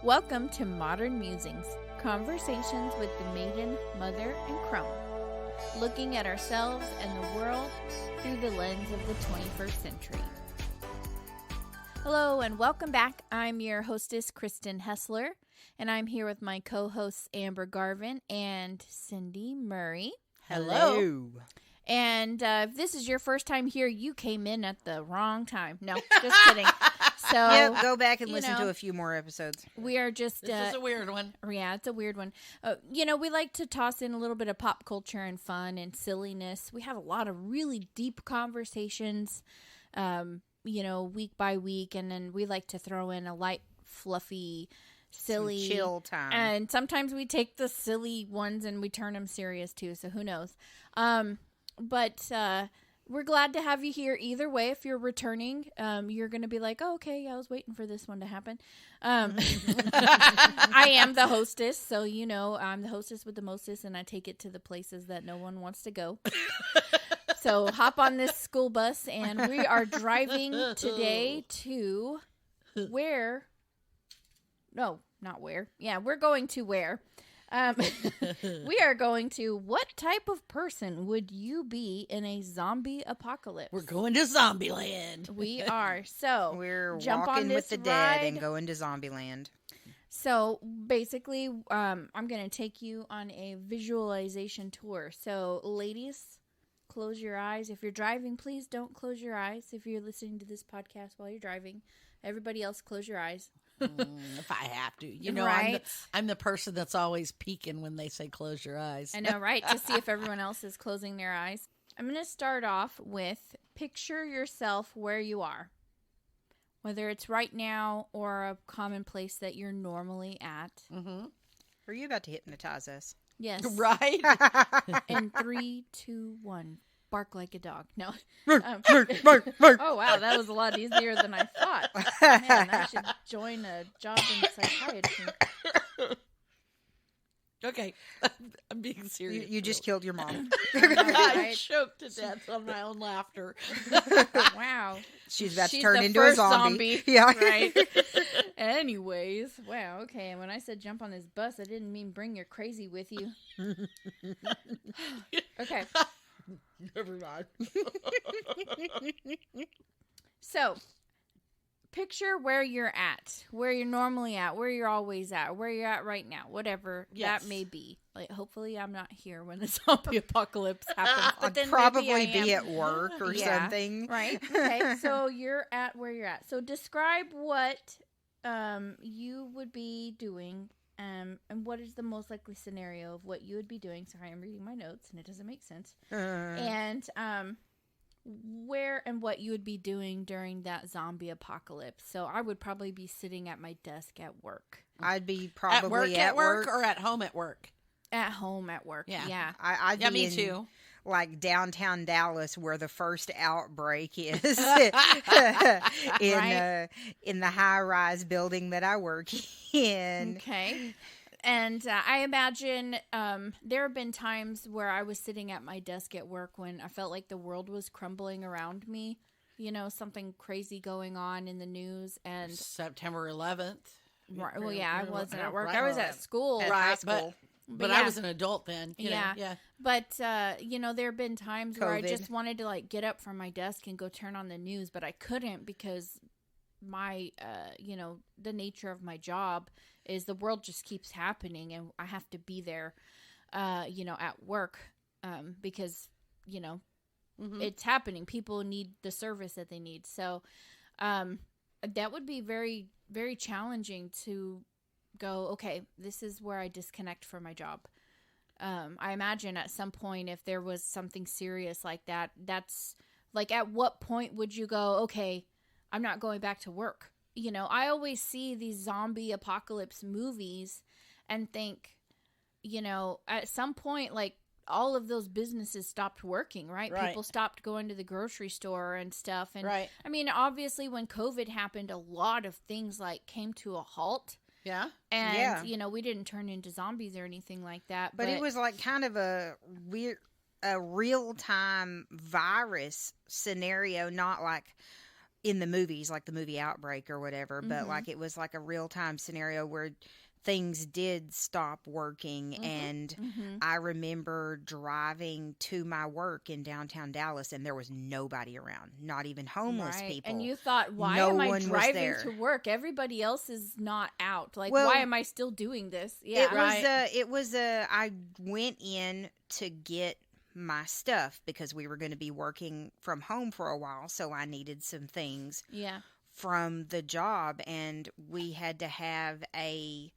Welcome to Modern Musings, conversations with the maiden, mother, and crone, looking at ourselves and the world through the lens of the 21st century. Hello and welcome back. I'm your hostess, Kristen Hessler, and I'm here with my co-hosts Amber Garvin and Cindy Murray. Hello. And if this is your first time here, you came in at the wrong time. No, just kidding. So Yep, go back and listen to a few more episodes. We are just... This is a weird one. Yeah, it's a weird one. We like to toss in a little bit of pop culture and fun and silliness. We have a lot of really deep conversations, week by week. And then we like to throw in a light, fluffy, silly... Some chill time. And sometimes we take the silly ones and we turn them serious too, so who knows. But we're glad to have you here either way. If you're returning, you're going to be like, oh, okay, I was waiting for this one to happen. I am the hostess, so I'm the hostess with the mostest, and I take it to the places that no one wants to go. So hop on this school bus, and we are driving today to where? No, not where. Yeah, we're going to where? We are going to, what type of person would you be in a zombie apocalypse? We're going to Zombieland. We are. So we're jump walking on this with the dead ride. and going to Zombieland. So basically, I'm going to take you on a visualization tour. So ladies, close your eyes. If you're driving, please don't close your eyes. If you're listening to this podcast while you're driving, everybody else close your eyes. If I have to. Right? I'm the person that's always peeking when they say close your eyes. I know, right? To see if everyone else is closing their eyes. I'm going to start off with picture yourself where you are. Whether it's right now or a common place that you're normally at. Mm-hmm. Are you about to hypnotize us? Yes. Right? In 3, 2, 1. Bark like a dog. No. Bark. Oh, wow. That was a lot easier than I thought. Man, I should join a job in psychiatry. Okay. I'm being serious. You just killed your mom. I choked to death on my own laughter. Wow. She's about to She's turn the into a first zombie. Yeah. Right. Anyways, wow. Okay. And when I said jump on this bus, I didn't mean bring your crazy with you. Okay. Never mind. So, picture where you're at, where you're normally at, where you're always at, where you're at right now, whatever that may be. Like, hopefully, I'm not here when the zombie apocalypse happens. But then probably maybe be at work or something. Right. Okay. So you're at where you're at. So describe what you would be doing. And what is the most likely scenario of what you would be doing? Sorry, I'm reading my notes and it doesn't make sense. And where and what you would be doing during that zombie apocalypse. So I would probably be sitting at my desk at work. I'd be probably at work or at home at work? At home at work. Yeah. I'd be me in, too. Like downtown Dallas, where the first outbreak is, in the high-rise building that I work in. Okay. And I imagine there have been times where I was sitting at my desk at work when I felt like the world was crumbling around me. Something crazy going on in the news. And September 11th. Right, well, yeah, I wasn't at work. I was at school. At high school. But yeah. I was an adult then. Yeah. But, there have been times where I just wanted to, get up from my desk and go turn on the news, but I couldn't because my, the nature of my job is the world just keeps happening and I have to be there, at work because, it's happening. People need the service that they need. So that would be very, very challenging to go, okay, this is where I disconnect from my job. I imagine at some point if there was something serious like that, that's like, at what point would you go, okay, I'm not going back to work? I always see these zombie apocalypse movies and think, at some point, all of those businesses stopped working, right? People stopped going to the grocery store and stuff. And I mean, obviously when COVID happened, a lot of things came to a halt. Yeah. And, we didn't turn into zombies or anything like that. But it was kind of a real-time virus scenario, not like in the movies, like the movie Outbreak or whatever, but like it was like a real-time scenario where things did stop working. And I remember driving to my work in downtown Dallas, and there was nobody around, not even homeless people. And you thought, why am I driving to work? Everybody else is not out. Like, why am I still doing this? Yeah, I went in to get my stuff because we were going to be working from home for a while, so I needed some things from the job, and we had to have a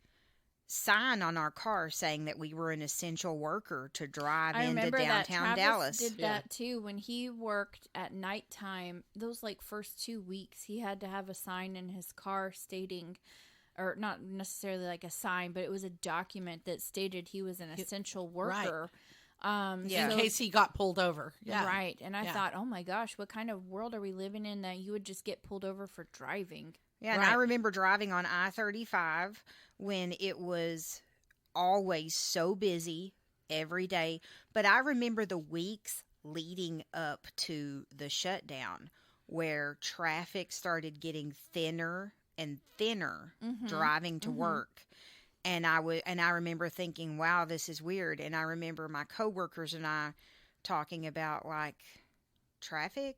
sign on our car saying that we were an essential worker to drive into downtown Dallas. Did that too when he worked at nighttime. Those like first 2 weeks, he had to have a sign in his car stating, or not necessarily like a sign, but it was a document that stated he was an essential worker. In case he got pulled over. Yeah. Right. And I thought, oh my gosh, what kind of world are we living in that you would just get pulled over for driving? Yeah, and I remember driving on I-35 when it was always so busy every day. But I remember the weeks leading up to the shutdown where traffic started getting thinner and thinner driving to work. And I remember thinking, wow, this is weird. And I remember my coworkers and I talking about like traffic,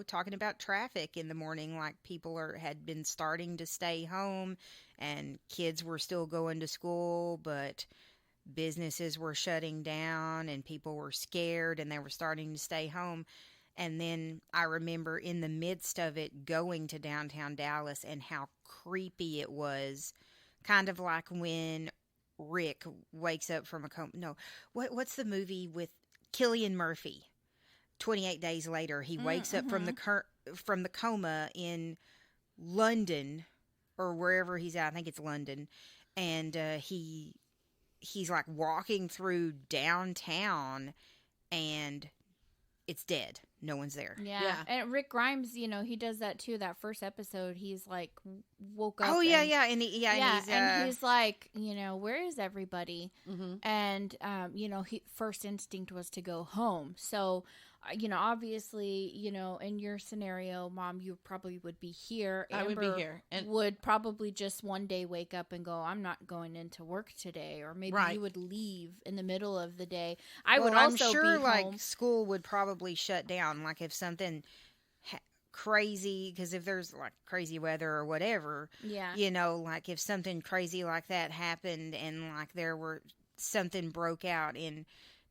talking about traffic in the morning, like people had been starting to stay home and kids were still going to school, but businesses were shutting down and people were scared and they were starting to stay home. And then I remember in the midst of it going to downtown Dallas and how creepy it was, kind of like when Rick wakes up from a coma. No, what's the movie with Cillian Murphy? 28 days later, he wakes up from the coma in London or wherever he's at. I think it's London, and he's like walking through downtown, and it's dead. No one's there. Yeah. And Rick Grimes, he does that too. That first episode, he's like woke up. Oh yeah, and he's like, where is everybody? And his first instinct was to go home. So, obviously, in your scenario, Mom, you probably would be here. I would be here, and would probably just one day wake up and go, I'm not going into work today, or maybe you would leave in the middle of the day. I'm sure be home. School would probably shut down, like if something crazy, because if there's like crazy weather or whatever, like if something crazy like that happened and like something broke out in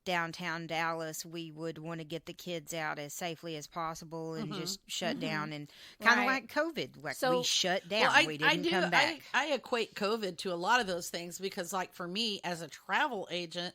downtown Dallas, we would want to get the kids out as safely as possible and just shut down, and kind of like COVID, like we shut down. We didn't come back. I equate COVID to a lot of those things because, like, for me as a travel agent,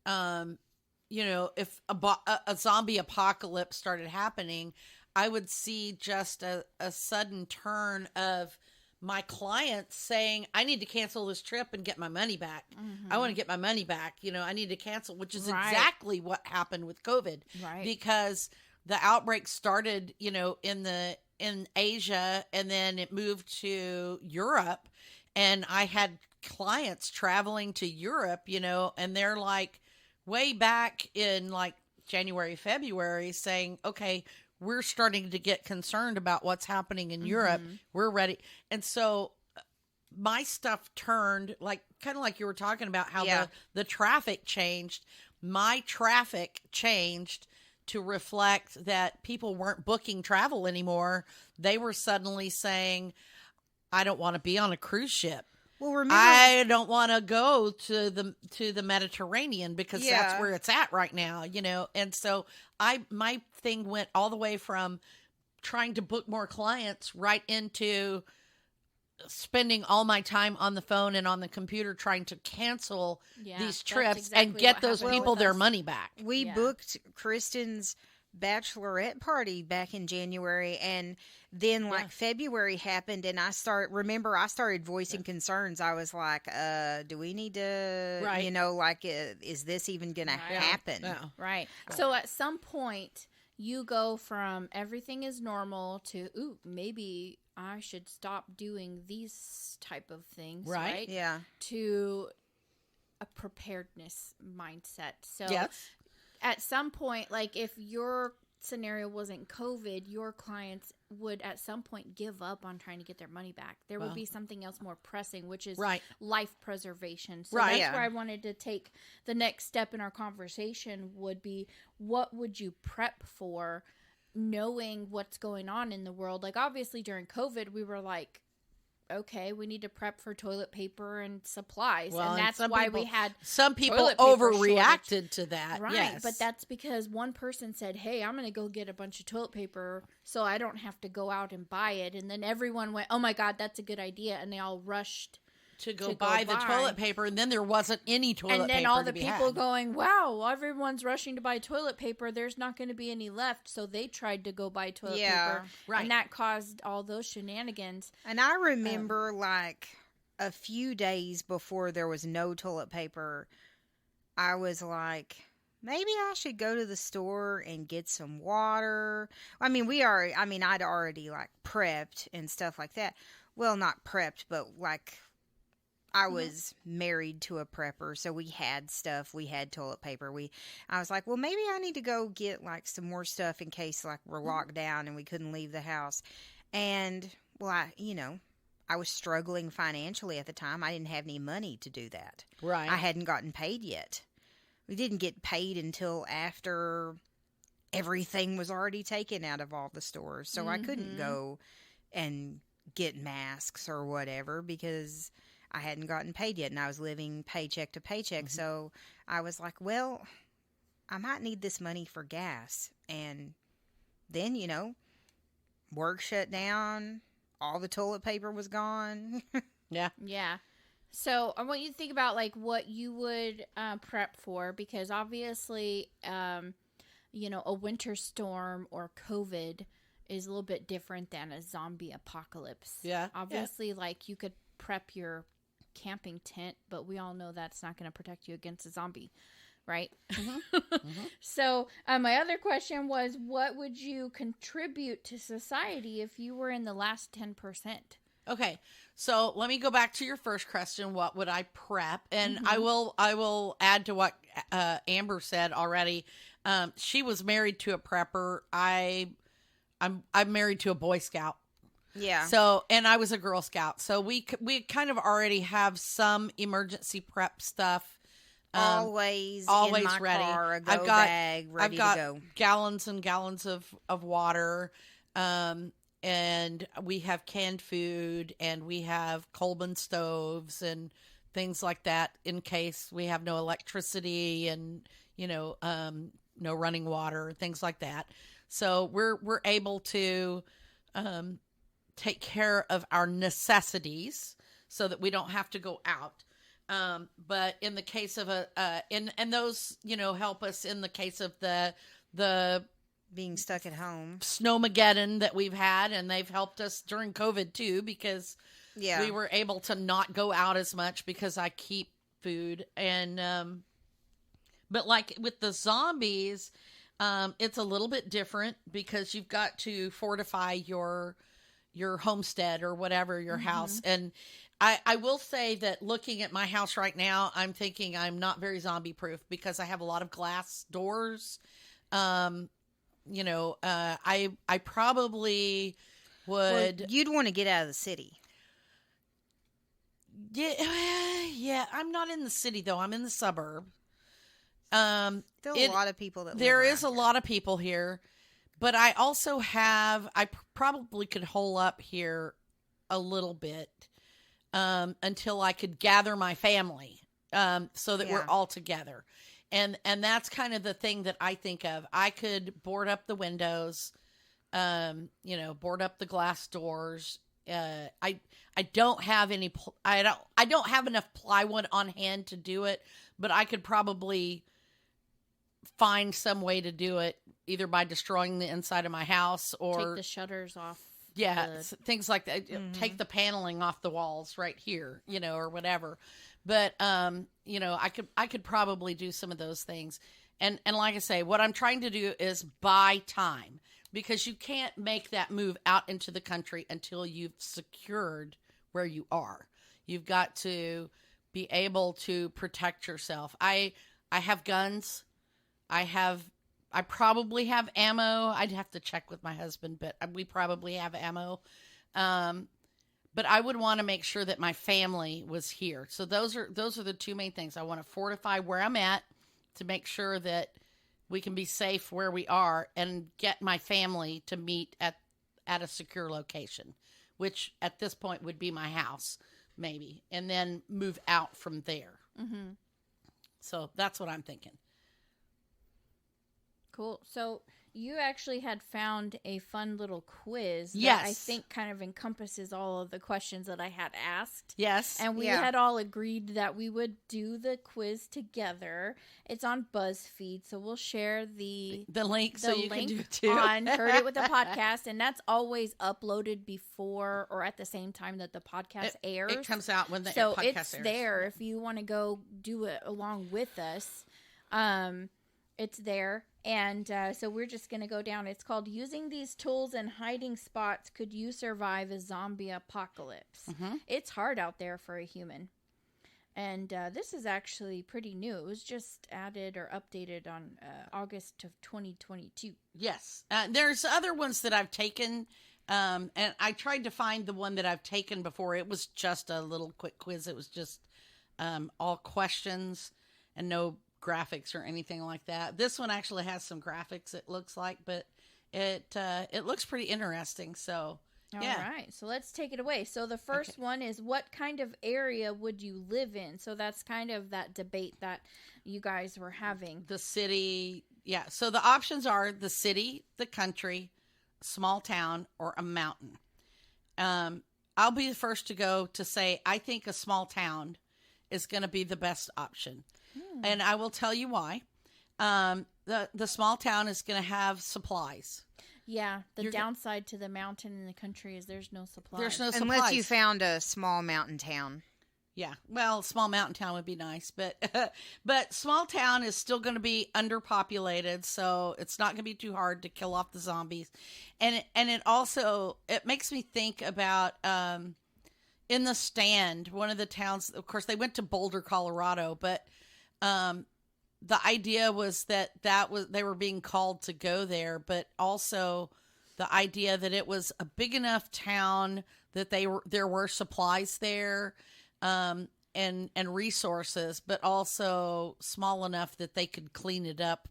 if a zombie apocalypse started happening, I would see just a sudden turn of my clients saying, I need to cancel this trip and get my money back. I want to get my money back. I need to cancel, which is exactly what happened with COVID. Right. Because the outbreak started, in Asia, and then it moved to Europe. And I had clients traveling to Europe, and they're like way back in like January, February saying, okay, we're starting to get concerned about what's happening in Europe. We're ready. And so my stuff turned, like, kind of like you were talking about how the traffic changed. My traffic changed to reflect that people weren't booking travel anymore. They were suddenly saying, I don't want to be on a cruise ship. Well, remember, I don't want to go to the Mediterranean because that's where it's at right now, And so my thing went all the way from trying to book more clients right into spending all my time on the phone and on the computer trying to cancel these trips and get those people their money back. We booked Kristen's bachelorette party back in January, and then February happened, and I started voicing concerns. I was like, do we need to is this even gonna happen? Right. So at some point you go from everything is normal to maybe I should stop doing these type of things, right? Yeah. To a preparedness mindset. So at some point, like if your scenario wasn't COVID, your clients would at some point give up on trying to get their money back. There would be something else more pressing, which is life preservation. So that's where I wanted to take the next step in our conversation would be, what would you prep for, knowing what's going on in the world? Like, obviously during COVID, we were like, okay, we need to prep for toilet paper and supplies. Well, and that's why we had some people overreacted to that. Right. Yes. But that's because one person said, hey, I'm going to go get a bunch of toilet paper so I don't have to go out and buy it. And then everyone went, oh my God, that's a good idea. And they all rushed to go buy the toilet paper, and then there wasn't any toilet paper. And then all the people going, wow, everyone's rushing to buy toilet paper. There's not going to be any left. So they tried to go buy toilet paper. Right. And that caused all those shenanigans. And I remember like a few days before there was no toilet paper, I was like, maybe I should go to the store and get some water. I'd already like prepped and stuff like that. Well, not prepped, but like, I was married to a prepper, so we had stuff. We had toilet paper. I was like, well, maybe I need to go get like some more stuff in case like we're locked down and we couldn't leave the house. And well, I was struggling financially at the time. I didn't have any money to do that. Right. I hadn't gotten paid yet. We didn't get paid until after everything was already taken out of all the stores. So I couldn't go and get masks or whatever because I hadn't gotten paid yet, and I was living paycheck to paycheck. So I was like, well, I might need this money for gas. And then, work shut down. All the toilet paper was gone. Yeah. Yeah. So I want you to think about like what you would prep for, because obviously, a winter storm or COVID is a little bit different than a zombie apocalypse. Yeah. Obviously, like you could prep your camping tent, but we all know that's not going to protect you against a zombie, right? So my other question was, what would you contribute to society if you were in the last 10%? Okay, so let me go back to your first question. What would I prep? And I will add to what Amber said already. She was married to a prepper. I'm married to a Boy Scout. Yeah. So, and I was a Girl Scout. So we kind of already have some emergency prep stuff. Always in my ready. Car, a go bag ready I've got to go. Gallons and gallons of water. And we have canned food, and we have Coleman stoves and things like that in case we have no electricity and, no running water, things like that. So we're able to, take care of our necessities so that we don't have to go out. But in the case of and those, help us in the case of the being stuck at home, snowmageddon that we've had, and they've helped us during COVID too, because we were able to not go out as much because I keep food. And, but like with the zombies, it's a little bit different because you've got to fortify your homestead or whatever, your house. And I will say that looking at my house right now, I'm thinking I'm not very zombie proof because I have a lot of glass doors. I probably would. Well, you'd want to get out of the city. Yeah. I'm not in the city though. I'm in the suburb. Still a lot of people that there live is a lot of people here, but I also I probably could hole up here a little bit until I could gather my family so that we're all together. And that's kind of the thing that I think of. I could board up the windows, board up the glass doors. I don't have I don't have enough plywood on hand to do it, but I could probably find some way to do it, either by destroying the inside of my house or take the shutters off. Yeah, things like that. Take the paneling off the walls right here, or whatever. But I could probably do some of those things. And like I say, what I'm trying to do is buy time, because you can't make that move out into the country until you've secured where you are. You've got to be able to protect yourself. I have guns. I have I probably have ammo. I'd have to check with my husband, but we probably have ammo. But I would want to make sure that my family was here. So those are the two main things. I want to fortify where I'm at to make sure that we can be safe where we are, and get my family to meet at a secure location, which at this point would be my house, maybe, and then move out from there. Mm-hmm. So that's what I'm thinking. Cool. So you actually had found a fun little quiz Yes. that I think kind of encompasses all of the questions that I had asked. Yes. And we had all agreed that we would do the quiz together. It's on BuzzFeed, so we'll share the link so you can do it too. On Heard It with the Podcast, and that's always uploaded before or at the same time that the podcast airs. It comes out when the so podcast airs. it's there if you want to go do it along with us. It's there. And so we're just going to go down. It's called Using These Tools and Hiding Spots Could You Survive a Zombie Apocalypse? Mm-hmm. It's hard out there for a human. And this is actually pretty new. It was just added or updated on August of 2022. Yes. There's other ones that I've taken. And I tried to find the one that I've taken before. It was just a little quick quiz. It was just all questions and no graphics or anything like that. This one actually has some graphics, it looks like, but it looks pretty interesting. So yeah. All right, so let's take it away. So the first one is, what kind of area would you live in? So that's kind of that debate that you guys were having. The city, yeah. So the options are the city, the country, small town, or a mountain. I'll be the first to go to say I think a small town is going to be the best option. And I will tell you why. The small town is going to have supplies. Yeah, downside to the mountain in the country is there's no supplies. There's no supplies. Unless you found a small mountain town. Yeah, well, small mountain town would be nice, but small town is still going to be underpopulated, so it's not going to be too hard to kill off the zombies. And it also, it makes me think about in The Stand, one of the towns, of course, they went to Boulder, Colorado, but the idea was that they were being called to go there, but also the idea that it was a big enough town that there were supplies there, and resources, but also small enough that they could clean it up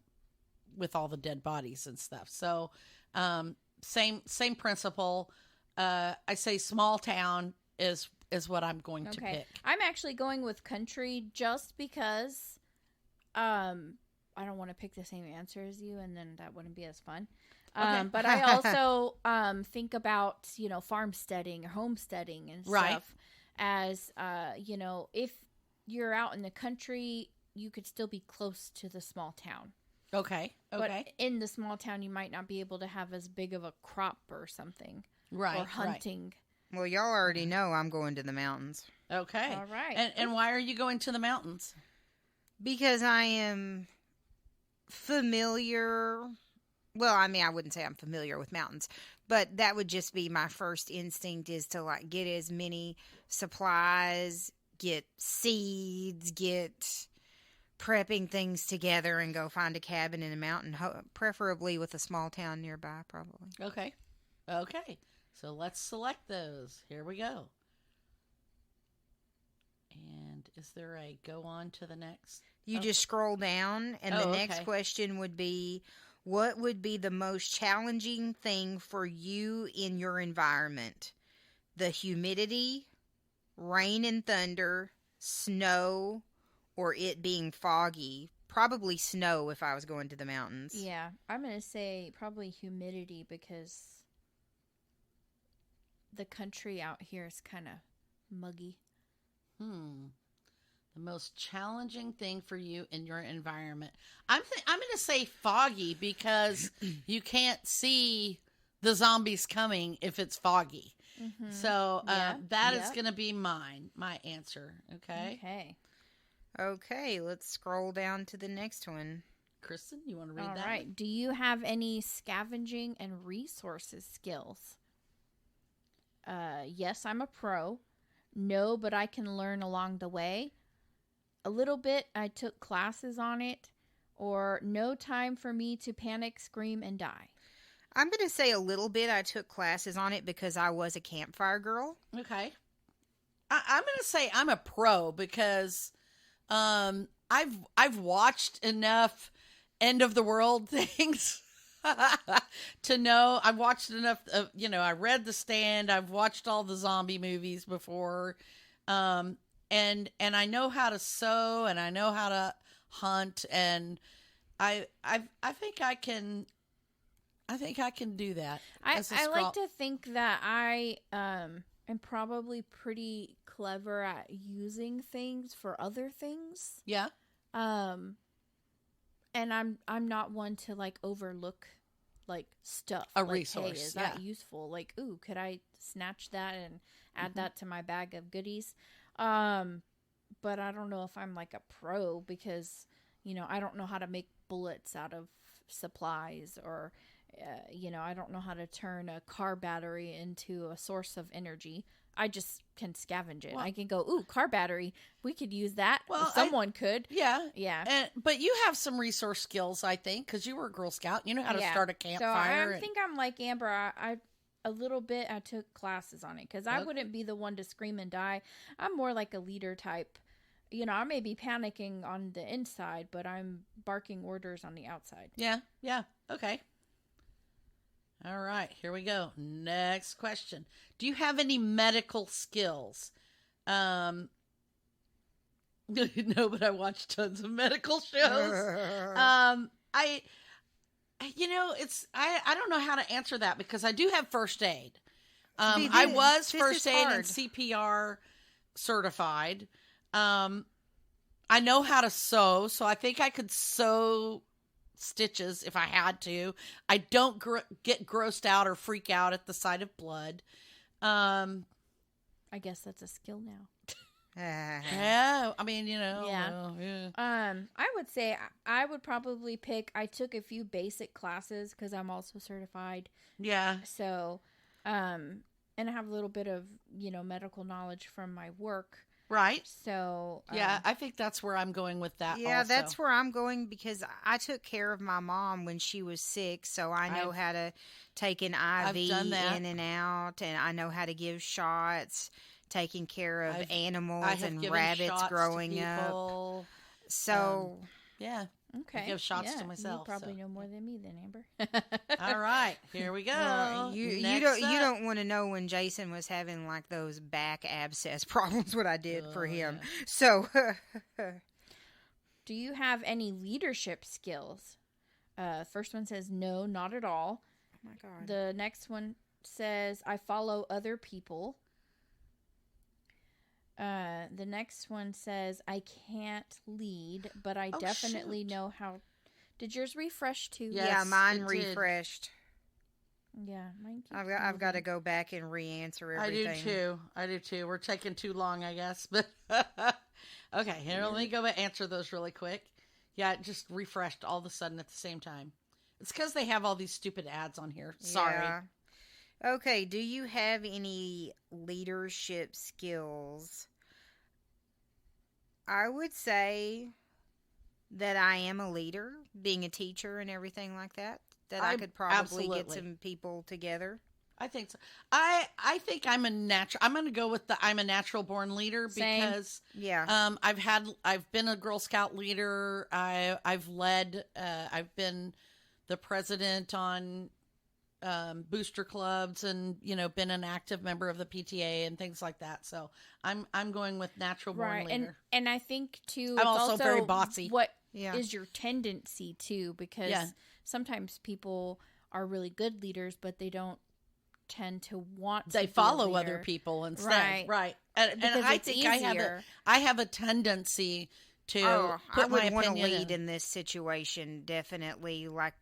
with all the dead bodies and stuff. So, same principle. I say small town is what I'm going to pick. I'm actually going with country just because I don't want to pick the same answer as you, and then that wouldn't be as fun. But I also think about, farmsteading or homesteading and stuff as, if you're out in the country, you could still be close to the small town. Okay. But in the small town, you might not be able to have as big of a crop or something. Right. Or hunting. Right. Well, y'all already know I'm going to the mountains. Okay. All right. And why are you going to the mountains? Because I am familiar. Well, I mean, I wouldn't say I'm familiar with mountains, but that would just be my first instinct, is to get as many supplies, get seeds, get prepping things together, and go find a cabin in a mountain, preferably with a small town nearby, probably. Okay. So let's select those. Here we go. And is there a go on to the next? You just scroll down, and the next question would be, what would be the most challenging thing for you in your environment? The humidity, rain and thunder, snow, or it being foggy? Probably snow if I was going to the mountains. Yeah, I'm going to say probably humidity, because the country out here is kind of muggy. The most challenging thing for you in your environment. I'm going to say foggy, because you can't see the zombies coming if it's foggy. Mm-hmm. So that is going to be my answer. Okay. Okay, let's scroll down to the next one. Kristen, you want to read that? All right. one? Do you have any scavenging and resources skills? Yes, I'm a pro. No, but I can learn along the way. A little bit, I took classes on it. or no time for me to panic, scream, and die? I'm going to say a little bit. I took classes on it because I was a campfire girl. Okay. I'm going to say I'm a pro because I've watched enough end of the world things to know. I've watched enough of, I read The Stand. I've watched all the zombie movies before. And I know how to sew and I know how to hunt, and I think I can do that. I like to think that I am probably pretty clever at using things for other things. Yeah. And I'm not one to like overlook like stuff. A like, resource. Hey, is that useful? Like, ooh, could I snatch that and add that to my bag of goodies? But I don't know if I'm like a pro because, I don't know how to make bullets out of supplies, or, I don't know how to turn a car battery into a source of energy. I just can scavenge it. Well, I can go, ooh, car battery. We could use that. Well, someone could. Yeah. Yeah. But you have some resource skills, I think, because you were a Girl Scout. You know how to start a campfire. So I think I'm like Amber. I a little bit, I took classes on it because I wouldn't be the one to scream and die. I'm more like a leader type. I may be panicking on the inside, but I'm barking orders on the outside. Yeah. Yeah. Okay. All right, here we go. Next question. Do you have any medical skills? No, but I watch tons of medical shows. I don't know how to answer that because I do have first aid. I was first aid and CPR certified. I know how to sew, so I think I could sew stitches if I had to. I don't get grossed out or freak out at the sight of blood. I guess that's a skill now. Yeah, I mean, Yeah. Well, yeah. I would say I would probably pick. I took a few basic classes because I'm also certified. Yeah. So, and I have a little bit of medical knowledge from my work. Right. So yeah, I think that's where I'm going with that. Yeah, also. That's where I'm going because I took care of my mom when she was sick, so I know how to take an IV in and out, and I know how to give shots, taking care of animals and rabbits growing up. So yeah. Okay. I give shots to myself. You probably know more than me then, Amber. All right, here we go. You don't want to know when Jason was having like those back abscess problems. What I did for him. Yeah. So, do you have any leadership skills? First one says no, not at all. Oh my God. The next one says I follow other people. The next one says, I can't lead, but I definitely know how. Did yours refresh too? Yes, yeah, mine refreshed. Yeah, mine. I've got to go back and re-answer everything. I do too. We're taking too long, I guess. But okay, here, let me go and answer those really quick. Yeah, it just refreshed all of a sudden at the same time. It's because they have all these stupid ads on here. Sorry. Yeah. Okay, do you have any leadership skills? I would say that I am a leader, being a teacher and everything like that. That I could probably get some people together. I think so. I think I'm a natural. I'm going to go with I'm a natural born leader because I've been a Girl Scout leader. I've led. I've been the president on booster clubs and been an active member of the PTA and things like that. So I'm going with natural born leader. And I think too, I'm also very bossy. What is your tendency too? Because sometimes people are really good leaders, but they don't tend to want. They follow other people instead, right? And I think I have a tendency to put my opinion. I would want to lead in this situation, definitely. Like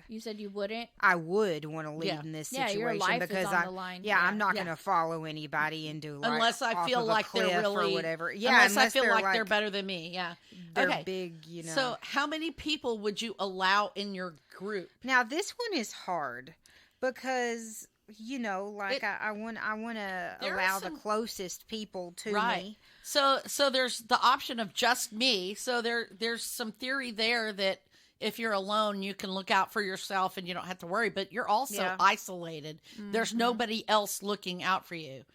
you said, you wouldn't. I would want to lead in this situation your life because is on the line. I'm not going to follow anybody into unless I feel like they're really or whatever. Unless I feel like they're better than me. Yeah, they're big. So, how many people would you allow in your group? Now, this one is hard because. I want to allow the closest people to me. So there's the option of just me. So there's some theory there that if you're alone, you can look out for yourself and you don't have to worry, but you're also isolated. There's nobody else looking out for you.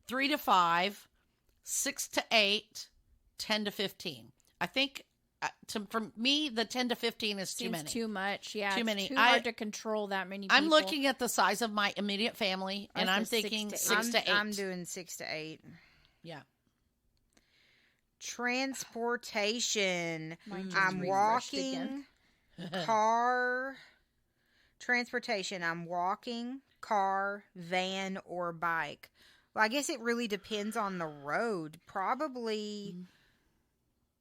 3 to 5, 6 to 8, 10 to 15. I think for me, the 10 to 15 is too many. Too much. Yeah. Too many. Too hard to control that many people. I'm looking at the size of my immediate family, and I'm thinking 6 to 8. I'm doing 6 to 8. Yeah. Transportation. I'm walking. Car. Transportation. I'm walking, car, van, or bike. Well, I guess it really depends on the road. Probably.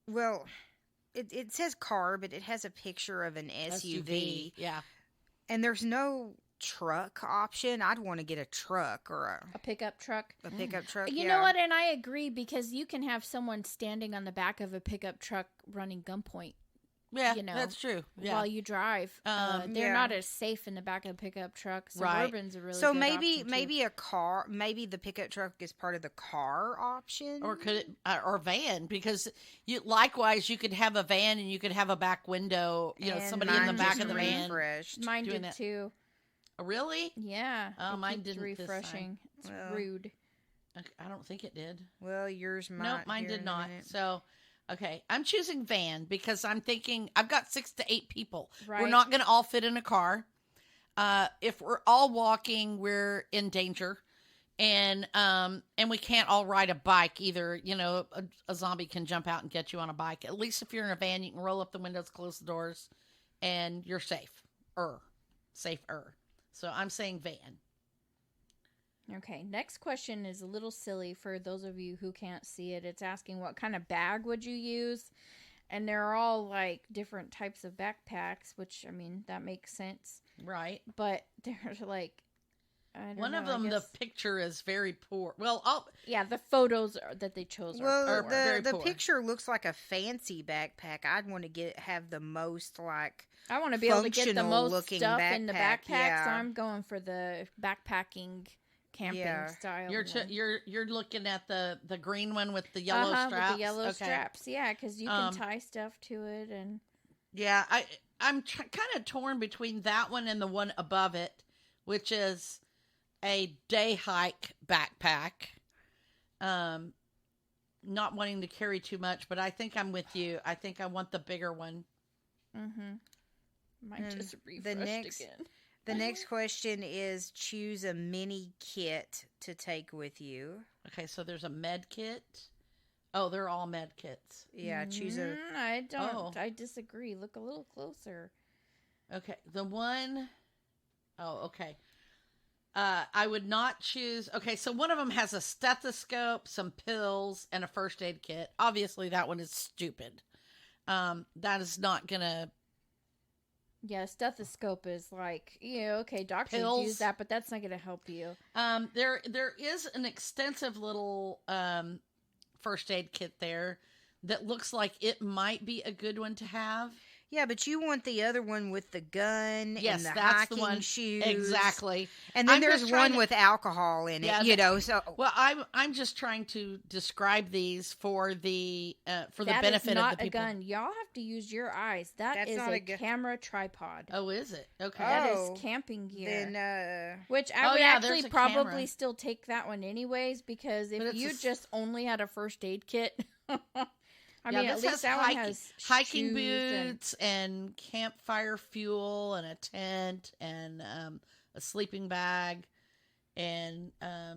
Well, it says car, but it has a picture of an SUV. Yeah. And there's no truck option. I'd want to get a truck or a pickup truck. A pickup truck. You know what? And I agree, because you can have someone standing on the back of a pickup truck running gunpoint. Yeah, that's true. Yeah. While you drive, they're not as safe in the back of a pickup truck. Suburban's a really so good maybe a car, maybe the pickup truck is part of the car option, or could it or van, because you could have a van and you could have a back window. You know, somebody in the back of the van. Mine did too. Oh, really? Yeah. Oh, mine didn't. Refreshing. It's rude. I don't think it did. Well, yours might. No, mine did not. So. Okay, I'm choosing van because I'm thinking I've got 6 to 8 people. Right. We're not going to all fit in a car. If we're all walking, we're in danger, and we can't all ride a bike either. You know, a zombie can jump out and get you on a bike. At least if you're in a van, you can roll up the windows, close the doors, and you're safer. So I'm saying van. Okay, next question is a little silly for those of you who can't see it. It's asking what kind of bag would you use? And they're all like different types of backpacks, which, I mean, that makes sense. Right. But they're like, one of them, the picture is very poor. Well, the photos that they chose are poor. The picture looks like a fancy backpack. I'd want to have the most like I want to be able to get the most stuff in the backpack, yeah. So I'm going for the backpacking camping style. You're looking at the green one with the yellow straps. With the yellow straps, yeah, because you can tie stuff to it, and I'm kind of torn between that one and the one above it, which is a day hike backpack. Not wanting to carry too much, but I think I'm with you. I think I want the bigger one. Might just refreshed again. The next question is choose a mini kit to take with you. Okay, so there's a med kit. Oh, they're all med kits. Yeah, choose a... I don't. Oh. I disagree. Look a little closer. Okay, the one... Oh, okay. I would not choose... Okay, so one of them has a stethoscope, some pills, and a first aid kit. Obviously, that one is stupid. That is not going to... Yeah, stethoscope is like, okay, doctors use that, but that's not going to help you. There is an extensive little first aid kit there that looks like it might be a good one to have. Yeah, but you want the other one with the gun and the hiking shoes. Exactly. And then there's one with alcohol in it, so. Well, I'm just trying to describe these for the benefit of the people. That is not a gun. Y'all have to use your eyes. That's is a camera tripod. Oh, is it? Okay. That is camping gear. Then, which I would actually probably still take that one anyways, because if you just only had a first aid kit... I mean, at least that one has hiking boots and campfire fuel and a tent and a sleeping bag and a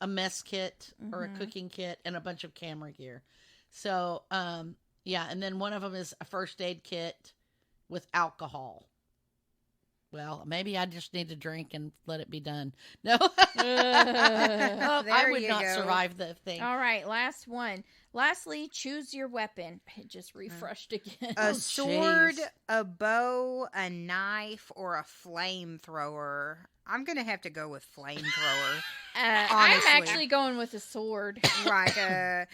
mess kit or a cooking kit and a bunch of camera gear. So, and then one of them is a first aid kit with alcohol. Well, maybe I just need to drink and let it be done. No, I would not survive the thing. All right, last one. Lastly, choose your weapon. It just refreshed again. A sword, a bow, a knife, or a flamethrower. I'm going to have to go with flamethrower. I'm actually going with a sword. Right.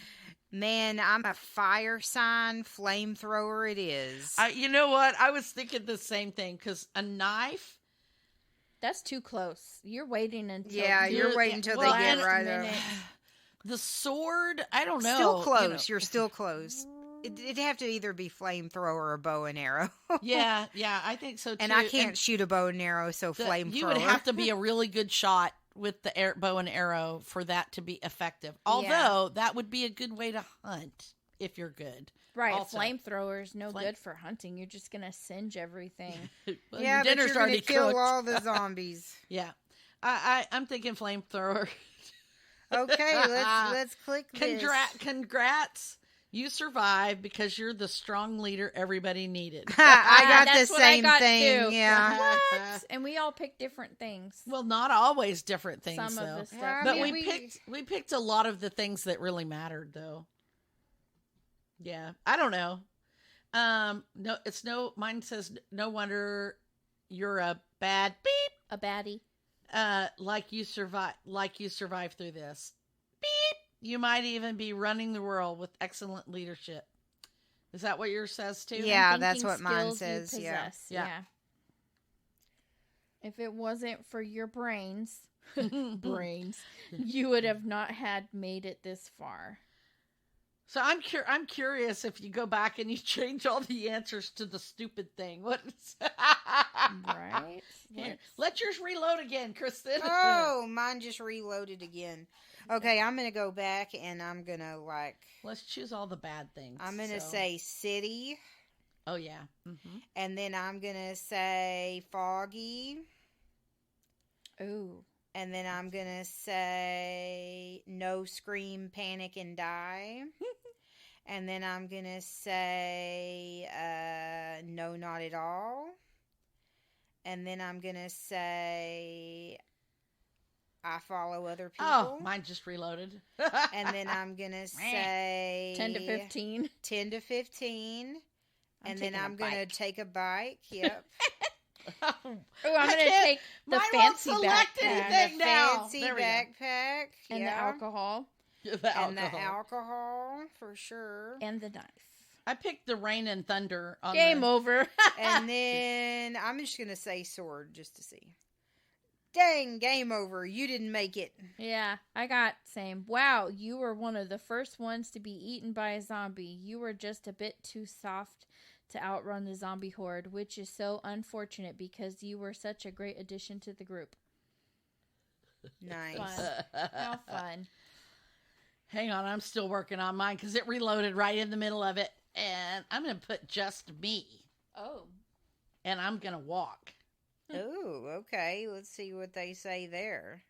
Man, I'm a fire sign. Flamethrower it is. You know what? I was thinking the same thing, because a knife... That's too close. You're waiting until... Yeah, you're waiting until they get right there. The sword, I don't know. Still close. You're still close. It'd have to either be flamethrower or bow and arrow. Yeah, I think so too. And I can't shoot a bow and arrow, so flamethrower. You would have to be a really good shot with the bow and arrow for that to be effective. Although that would be a good way to hunt if you're good. Right, flamethrowers no good for hunting. You're just gonna singe everything. Well, yeah, but you're gonna kill all the zombies. Yeah, I'm thinking flamethrower. Okay, let's click this. Congrats. You survived because you're the strong leader everybody needed. I got the same thing. Too. Yeah. What? And we all picked different things. Well, not always different things. Some though. of the stuff. But we picked a lot of the things that really mattered, though. Yeah, I don't know. No, it's no. Mine says no wonder you're a bad beep. A baddie. Like you survived through this. Beep. You might even be running the world with excellent leadership. Is that what yours says too? Yeah, that's what mine says. Yeah. If it wasn't for your brains, you would have not had made it this far. So I'm curious if you go back and you change all the answers to the stupid thing. What? Right. Let yours reload again, Kristen. Oh, mine just reloaded again. Okay, I'm gonna go back and I'm gonna Let's choose all the bad things. I'm gonna say city. Oh yeah. Mm-hmm. And then I'm gonna say foggy. Ooh. And then I'm gonna say no, scream, panic, and die. And then I'm gonna say no, not at all. And then I'm gonna say I follow other people. Oh, mine just reloaded. And then I'm gonna say 10 to 15. 10 to 15. And then I'm gonna take a bike. Yep. Oh, I'm going to take the fancy backpack. Anything the now. fancy backpack. And the alcohol. And the alcohol, for sure. And the knife. I picked the rain and thunder. Game over. And then I'm just going to say sword just to see. Dang, game over. You didn't make it. Yeah, I got same. Wow, you were one of the first ones to be eaten by a zombie. You were just a bit too soft to outrun the zombie horde, which is so unfortunate because you were such a great addition to the group. Nice. Fun. How fun. Hang on, I'm still working on mine because it reloaded right in the middle of it. And I'm going to put just me. Oh. And I'm going to walk. Oh, okay. Let's see what they say there.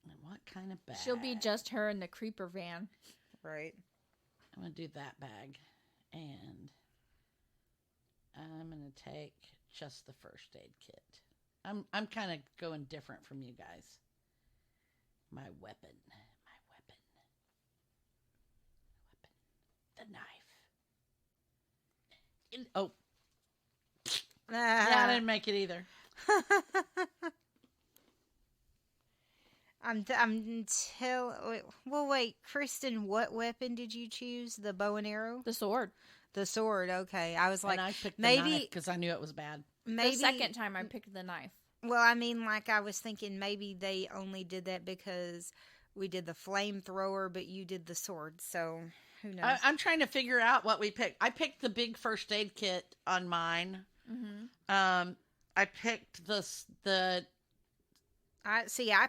And what kind of bag? She'll be just her in the creeper van. Right. I'm going to do that bag. And I'm going to take just the first aid kit. I'm kind of going different from you guys. My weapon. The knife. Yeah, I didn't make it either. Wait, Kristen, what weapon did you choose? The bow and arrow? The sword. The sword, okay. I was like, and I picked the maybe knife because I knew it was bad. Maybe the second time I picked the knife. Well, I mean, I was thinking maybe they only did that because we did the flamethrower, but you did the sword, so who knows? I'm trying to figure out what we picked. I picked the big first aid kit on mine. Mm-hmm. I picked I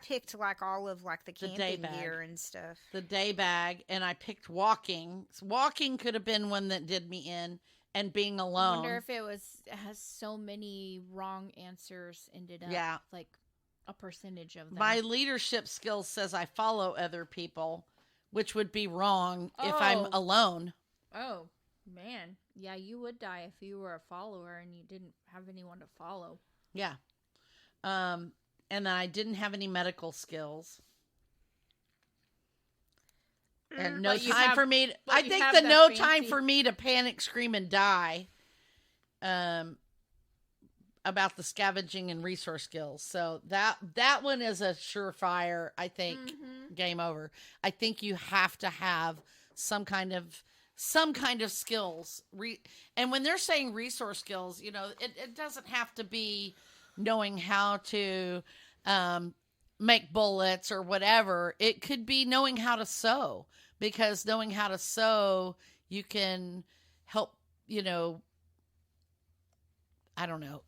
picked all of the camping bag. gear and stuff. The day bag, and I picked walking. Walking could have been one that did me in, and being alone. I wonder if it has so many wrong answers ended up. Yeah. A percentage of them. My leadership skills says I follow other people, which would be wrong if I'm alone. Oh, man. Yeah, you would die if you were a follower and you didn't have anyone to follow. Yeah. And then I didn't have any medical skills. And no time for me to, I think the no time for me to panic, scream, and die. About the scavenging and resource skills. So that one is a surefire, I think, game over. I think you have to have some kind of skills. And when they're saying resource skills, it doesn't have to be knowing how to make bullets or whatever. It could be knowing how to sew, because knowing how to sew, You can help, you know, I don't know.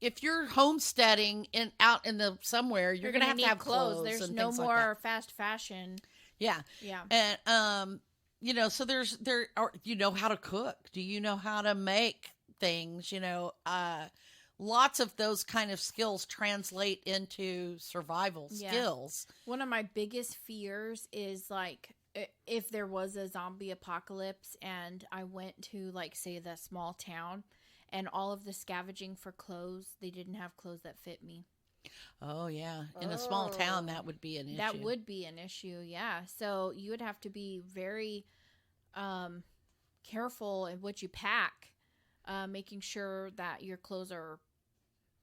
If you're homesteading out in the somewhere, you're going to have clothes. There's and no things more like that. fast fashion. Yeah. Yeah. And you know, so there are, you know how to cook. Do you know how to make things? You know, lots of those kind of skills translate into survival skills. One of my biggest fears is like if there was a zombie apocalypse and I went to like say the small town and all of the scavenging for clothes, they didn't have clothes that fit me. Oh yeah, in a small town that would be an issue. That would be an issue, yeah. So you would have to be very careful in what you pack, making sure that your clothes are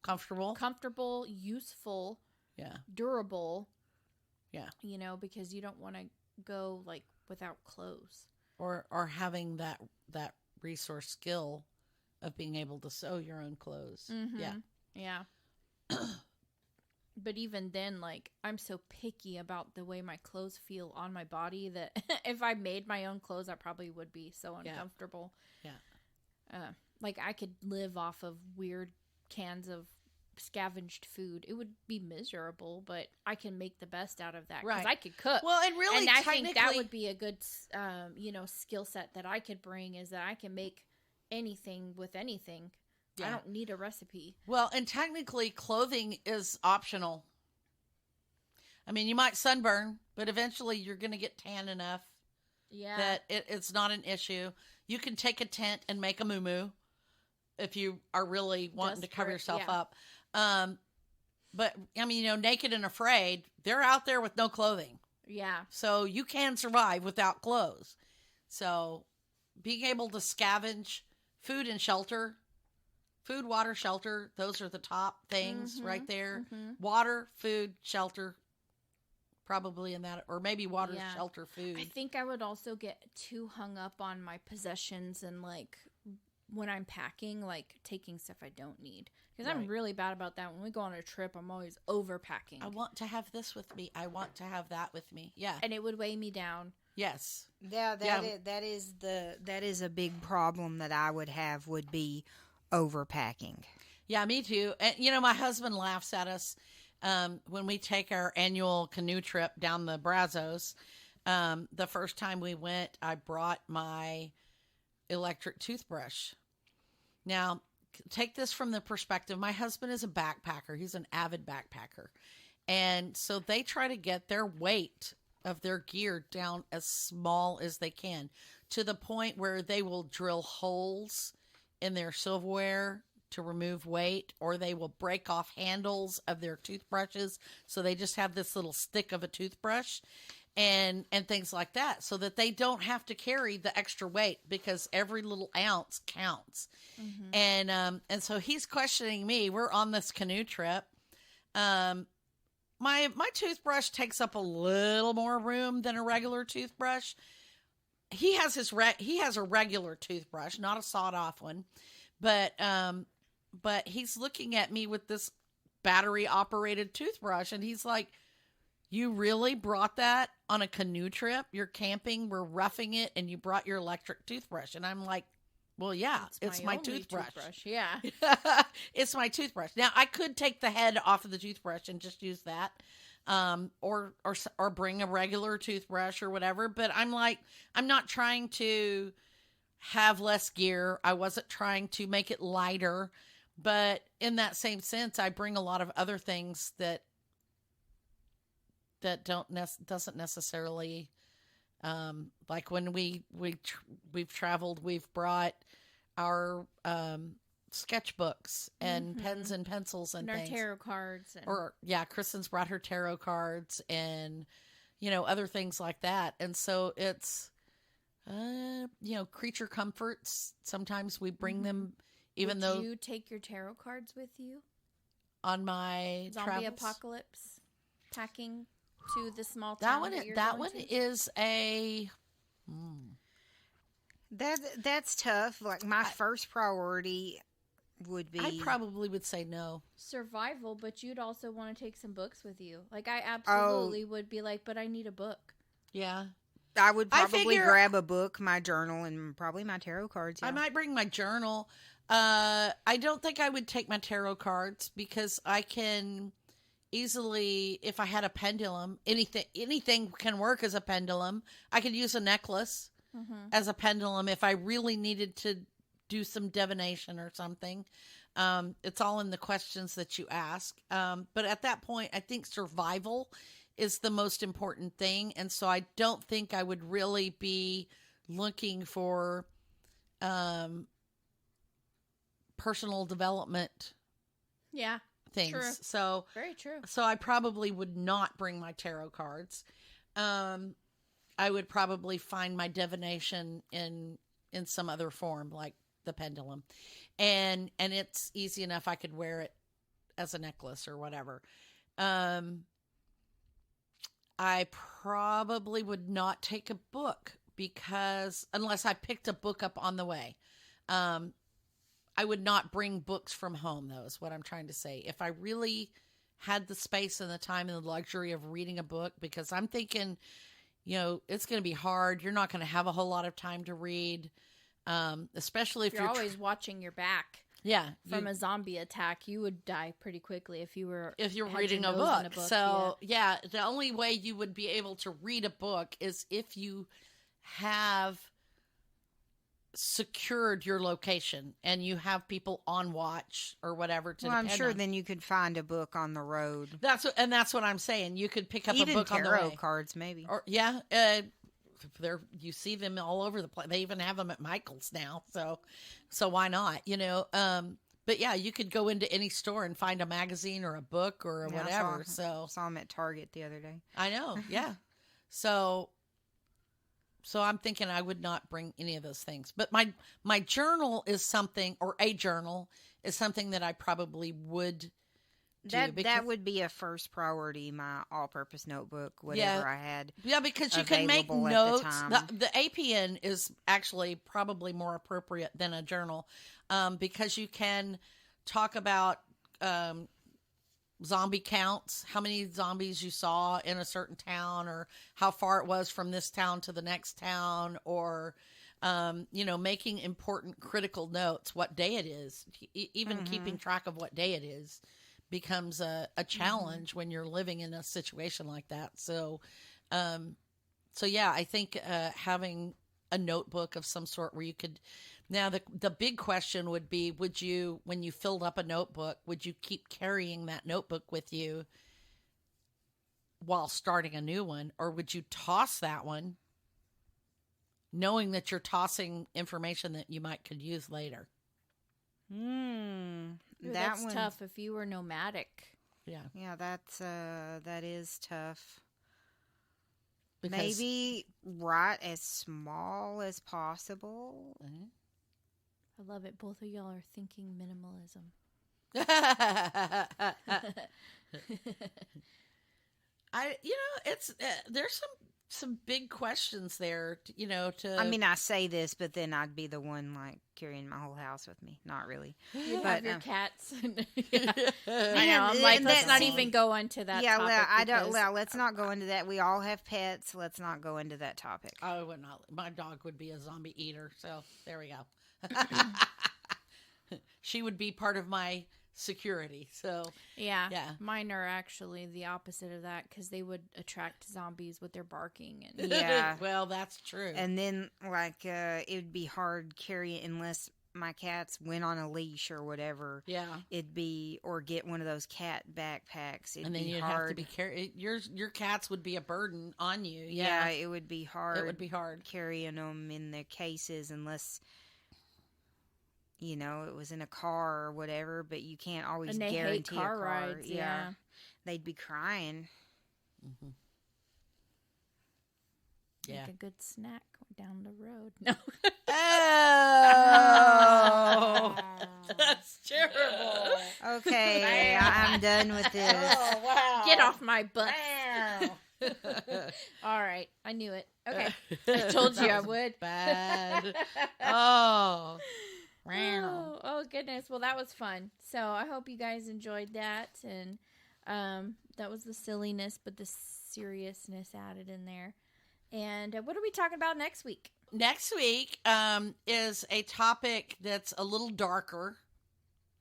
comfortable, useful, durable. Yeah. You know, because you don't want to go like without clothes. Or having that resource skill of being able to sew your own clothes. Mm-hmm. Yeah. But even then, like, I'm so picky about the way my clothes feel on my body that if I made my own clothes, I probably would be so uncomfortable. Yeah. Like, I could live off of weird cans of scavenged food. It would be miserable, but I can make the best out of that because I could cook. Well, and really, and I think that would be a good, you know, skill set that I could bring is that I can make anything with anything. Yeah. I don't need a recipe. Well, and technically, clothing is optional. I mean, you might sunburn, but eventually you're going to get tan enough that it's not an issue. You can take a tent and make a muumuu if you are really wanting to cover yourself up. But, I mean, you know, Naked and Afraid, they're out there with no clothing. Yeah. So you can survive without clothes. So being able to scavenge food and shelter... Food, water, shelter, those are the top things right there. Mm-hmm. Water, food, shelter, probably in that, or maybe water, shelter, food. I think I would also get too hung up on my possessions and, like, when I'm packing, like, taking stuff I don't need. Because I'm really bad about that. When we go on a trip, I'm always overpacking. I want to have this with me. I want to have that with me. Yeah. And it would weigh me down. Yes. Yeah, that is a big problem that I would have would be overpacking. Yeah, me too. And you know, my husband laughs at us when we take our annual canoe trip down the Brazos. The first time we went, I brought my electric toothbrush. Now, take this from the perspective. My husband is a backpacker. He's an avid backpacker. And so they try to get their weight of their gear down as small as they can, to the point where they will drill holes in their silverware to remove weight, or they will break off handles of their toothbrushes. So they just have this little stick of a toothbrush and things like that, so that they don't have to carry the extra weight, because every little ounce counts. Mm-hmm. And so he's questioning me. We're on this canoe trip. My toothbrush takes up a little more room than a regular toothbrush. He has a regular toothbrush, not a sawed-off one, but he's looking at me with this battery-operated toothbrush, and he's like, "You really brought that on a canoe trip? You're camping, we're roughing it, and you brought your electric toothbrush?" And I'm like, "Well, yeah, it's my toothbrush. Yeah, it's my toothbrush. Now, I could take the head off of the toothbrush and just use that." Or bring a regular toothbrush or whatever. But I'm like, I'm not trying to have less gear. I wasn't trying to make it lighter, but in that same sense, I bring a lot of other things that doesn't necessarily, like when we've traveled, we've brought our, sketchbooks and pens and pencils and things. Our tarot cards. Kristen's brought her tarot cards and, you know, other things like that. And so it's, you know, creature comforts. Sometimes we bring them, even though. Would you take your tarot cards with you? On my zombie travels? Apocalypse packing to the small town that one is a... That's tough. Like, my first priority would be... I probably would say no. Survival, but you'd also want to take some books with you. Like, I absolutely would be like, but I need a book. Yeah. I would probably grab a book, my journal, and probably my tarot cards. Yeah. I might bring my journal. I don't think I would take my tarot cards because I can easily, if I had a pendulum, anything can work as a pendulum. I could use a necklace as a pendulum if I really needed to do some divination or something. It's all in the questions that you ask. But at that point, I think survival is the most important thing. And so I don't think I would really be looking for personal development things. True. So very true. So I probably would not bring my tarot cards. I would probably find my divination in some other form, like the pendulum. And it's easy enough. I could wear it as a necklace or whatever. I probably would not take a book because unless I picked a book up on the way. I would not bring books from home, though, is what I'm trying to say. If I really had the space and the time and the luxury of reading a book, because I'm thinking, it's going to be hard. You're not going to have a whole lot of time to read, especially if you're always watching your back. Yeah. From a zombie attack, you would die pretty quickly if you were reading a book. So, yeah, the only way you would be able to read a book is if you have secured your location and you have people on watch or whatever to I'm sure then you could find a book on the road. That's what I'm saying. You could pick up a book on the road. Even tarot cards, maybe. Or you see them all over the place. They even have them at Michael's now. So why not? But yeah, you could go into any store and find a magazine or a book or whatever. I saw them at Target the other day. I know. Yeah. So I'm thinking I would not bring any of those things. But my journal is something, or a journal is something that I probably would do. That would be a first priority, my all-purpose notebook, whatever I had. Yeah, because you can make notes. The APN is actually probably more appropriate than a journal because you can talk about zombie counts, how many zombies you saw in a certain town, or how far it was from this town to the next town, or making important critical notes, what day it is. Even keeping track of what day it is becomes a challenge when you're living in a situation like that. So yeah, I think having a notebook of some sort where you could. Now, the big question would be, would you, when you filled up a notebook, would you keep carrying that notebook with you while starting a new one? Or would you toss that one knowing that you're tossing information that you could use later? That's tough if you were nomadic. Yeah. Yeah, that is tough. Because maybe write as small as possible. Mm-hmm. I love it. Both of y'all are thinking minimalism. It's there's some big questions there. I mean, I say this, but then I'd be the one carrying my whole house with me. Not really. You have your cats. I know. I'm let's not even go into that. Yeah, let's not go into that. We all have pets. Let's not go into that topic. I would not. My dog would be a zombie eater. So there we go. She would be part of my security. So yeah, mine are actually the opposite of that because they would attract zombies with their barking. And yeah, well, that's true. And then it would be hard carrying unless my cats went on a leash or whatever. Yeah, it'd be or get one of those cat backpacks. And then you'd have to be your cats would be a burden on you. Yeah, it would be hard. It would be hard carrying them in the cases unless. It was in a car or whatever, but you can't always guarantee car a car. Rides, yeah. They'd be crying. Mm-hmm. Like a good snack down the road. No. Oh, that's terrible. Okay, I'm done with this. Oh, wow. Get off my butt. Wow. All right, I knew it. Okay, I told you I would. Bad. Oh. Oh goodness. Well, that was fun. So I hope you guys enjoyed that. And that was the silliness, but the seriousness added in there. And And what are we talking about next week? Next week is a topic that's a little darker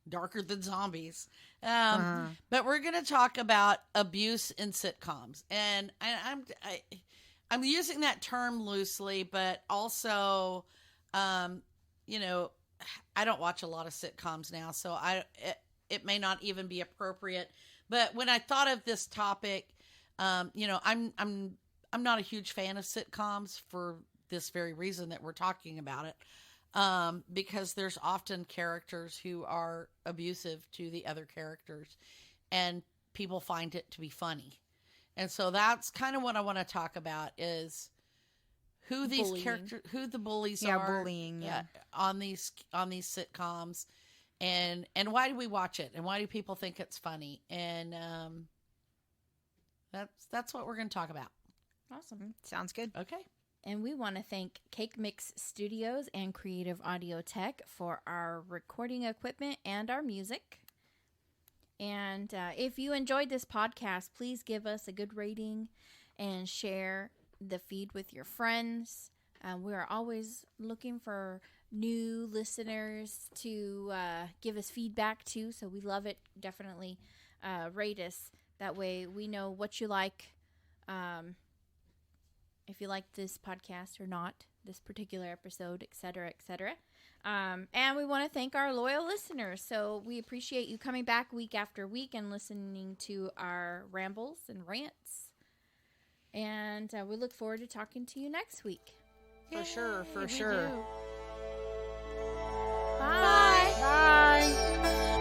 than zombies. But we're going to talk about abuse in sitcoms. And I'm using that term loosely, but also, you know, I don't watch a lot of sitcoms now, so it may not even be appropriate. But when I thought of this topic, you know, I'm not a huge fan of sitcoms for this very reason that we're talking about it. Because there's often characters who are abusive to the other characters, and people find it to be funny. And so that's kind of what I want to talk about is who these characters, who the bullies are, bullying, on these sitcoms, and why do we watch it, and why do people think it's funny, and that's what we're going to talk about. Awesome, sounds good. Okay. And we want to thank Cake Mix Studios and Creative Audio Tech for our recording equipment and our music. And if you enjoyed this podcast, please give us a good rating and share the feed with your friends. We are always looking for new listeners to give us feedback to, so we love it. Definitely rate us. That way we know what you like. If you like this podcast or not, this particular episode, etc., etc. And we want to thank our loyal listeners. So we appreciate you coming back week after week and listening to our rambles and rants. And we look forward to talking to you next week. For sure. Bye. Bye.